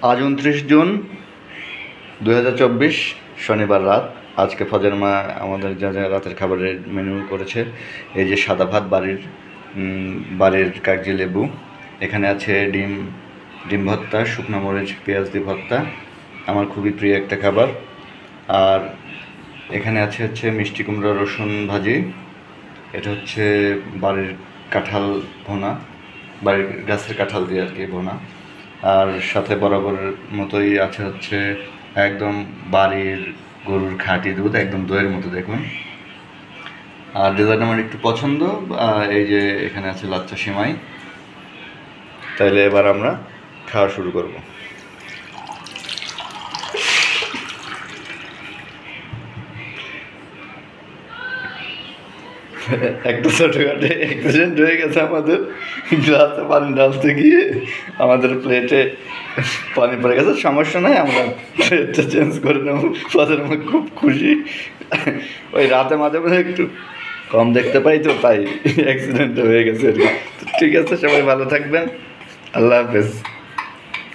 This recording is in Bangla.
আজ 29 জুন 2024 শনিবার রাত। আজকে ফজর মা আমাদের যা যা রাতের খাবারের মেনু করেছে, এই যে সাদা ভাত, বাড়ির কাগজি লেবু, এখানে আছে ডিম ভর্তা, শুকনো মরিচ পেঁয়াজ দিয়ে ভর্তা, আমার খুবই প্রিয় একটা খাবার। আর এখানে হচ্ছে মিষ্টি কুমড়া রসুন ভাজি, এটা হচ্ছে বাড়ির কাঁঠাল ভোনা, বাড়ির গাছের কাঁঠাল দিয়ে আর কি ভোনা। আর সাথে বরাবরের মতোই হচ্ছে একদম বাড়ির গরুর খাঁটি দুধ, একদম দইয়ের মতো দেখুন। আর ডেজার্ট আমার একটু পছন্দ, এই যে এখানে আছে লাচ্চা সেমাই। তাইলে এবার আমরা খাওয়া শুরু করব। একটা ছোটোখাটো অ্যাক্সিডেন্ট হয়ে গেছে আমাদের, গ্লাসে পানি ঢালতে গিয়ে আমাদের প্লেটে পানি পড়ে গেছে। সমস্যা নাই, আমরা প্লেটটা চেঞ্জ করে নেব। তাদের আমার খুব খুশি, ওই রাতে মাঝে মাঝে একটু কম দেখতে পাই, তো তাই অ্যাক্সিডেন্টটা হয়ে গেছে আর কি। ঠিক আছে, সবাই ভালো থাকবেন, আল্লাহ হাফেজ।